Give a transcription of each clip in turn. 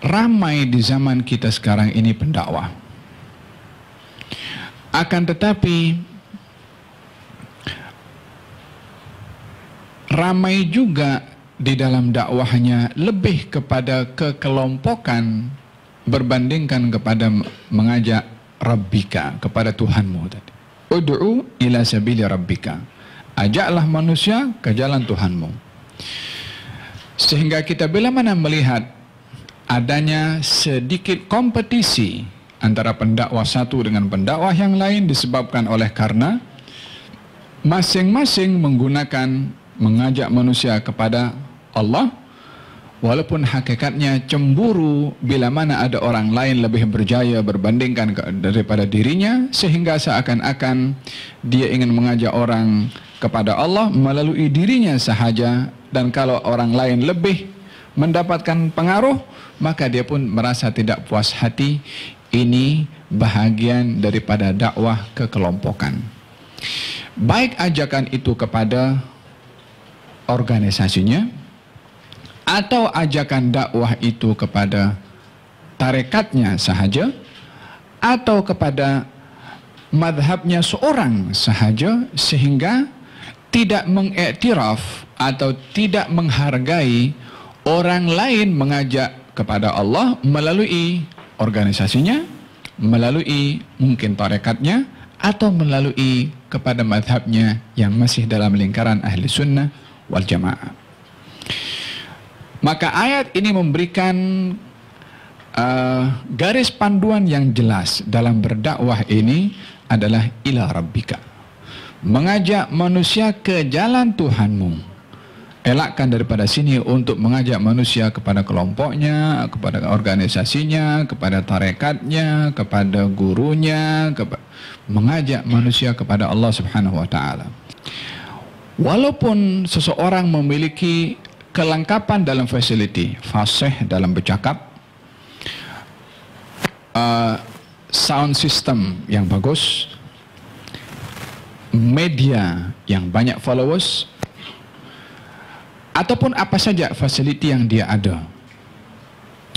ramai di zaman kita sekarang ini pendakwah. Akan tetapi ramai juga di dalam dakwahnya lebih kepada kekelompokan berbandingkan kepada mengajak Rabbika, kepada Tuhanmu tadi. Ud'u ila sabili Rabbika. Ajaklah manusia ke jalan Tuhanmu. Sehingga kita bila mana melihat adanya sedikit kompetisi antara pendakwah satu dengan pendakwah yang lain disebabkan oleh karena masing-masing menggunakan mengajak manusia kepada Allah, walaupun hakikatnya cemburu bila mana ada orang lain lebih berjaya berbandingkan daripada dirinya, sehingga seakan-akan dia ingin mengajak orang kepada Allah melalui dirinya sahaja, dan kalau orang lain lebih mendapatkan pengaruh maka dia pun merasa tidak puas hati. Ini bahagian daripada dakwah kekelompokan. Baik ajakan itu kepada organisasinya atau ajakan dakwah itu kepada tarekatnya sahaja atau kepada madhabnya seorang sahaja, sehingga tidak mengiktiraf atau tidak menghargai orang lain mengajak kepada Allah melalui organisasinya, melalui mungkin tarekatnya, atau melalui kepada madhabnya yang masih dalam lingkaran ahli sunnah wal jamaah. Maka ayat ini memberikan garis panduan yang jelas dalam berdakwah ini adalah ila rabbika, mengajak manusia ke jalan Tuhanmu. Elakkan daripada sini untuk mengajak manusia kepada kelompoknya, kepada organisasinya, kepada tarekatnya, kepada gurunya, mengajak manusia kepada Allah Subhanahu wa taala. Walaupun seseorang memiliki kelengkapan dalam fasiliti, fasih dalam bercakap, sound system yang bagus, media yang banyak followers, ataupun apa saja fasiliti yang dia ada,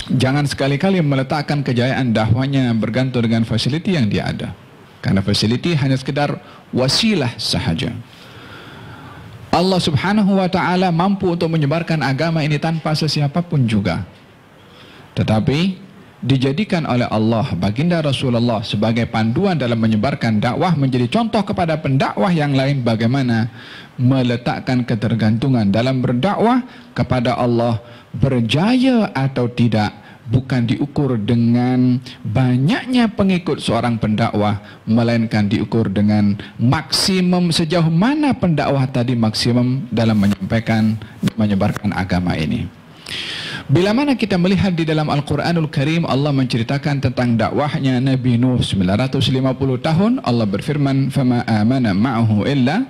jangan sekali-kali meletakkan kejayaan dakwahnya bergantung dengan fasiliti yang dia ada, karena fasiliti hanya sekedar wasilah sahaja. Allah Subhanahu wa taala mampu untuk menyebarkan agama ini tanpa sesiapa pun juga. Tetapi dijadikan oleh Allah baginda Rasulullah sebagai panduan dalam menyebarkan dakwah, menjadi contoh kepada pendakwah yang lain bagaimana meletakkan ketergantungan dalam berdakwah kepada Allah. Berjaya atau tidak bukan diukur dengan banyaknya pengikut seorang pendakwah, melainkan diukur dengan maksimum sejauh mana pendakwah tadi maksimum dalam menyampaikan, menyebarkan agama ini. Bila mana kita melihat di dalam Al-Quranul Karim, Allah menceritakan tentang dakwahnya Nabi Nuh 950 tahun. Allah berfirman, "Fama amana ma'ahu illa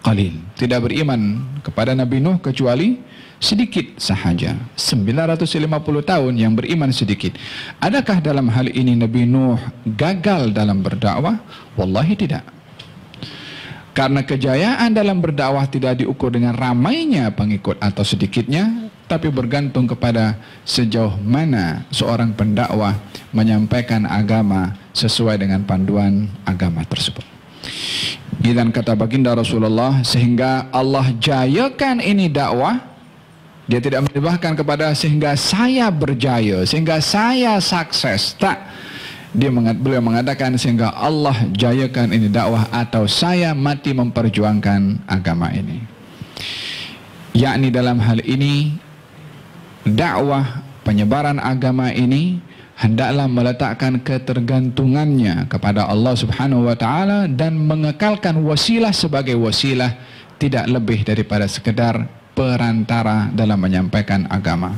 qalil." Tidak beriman kepada Nabi Nuh kecuali sedikit sahaja. 950 tahun yang beriman sedikit. Adakah dalam hal ini Nabi Nuh gagal dalam berdakwah? Wallahi tidak. Karena kejayaan dalam berdakwah tidak diukur dengan ramainya pengikut atau sedikitnya, tapi bergantung kepada sejauh mana seorang pendakwah menyampaikan agama sesuai dengan panduan agama tersebut. Dan kata baginda Rasulullah, sehingga Allah jayakan ini dakwah. Dia tidak menambahkan kepada sehingga saya berjaya, sehingga saya sukses. Tak. Beliau mengatakan sehingga Allah jayakan ini dakwah, atau saya mati memperjuangkan agama ini. Yakni dalam hal ini dakwah penyebaran agama ini hendaklah meletakkan ketergantungannya kepada Allah Subhanahu wa taala dan mengekalkan wasilah sebagai wasilah, tidak lebih daripada sekedar perantara dalam menyampaikan agama.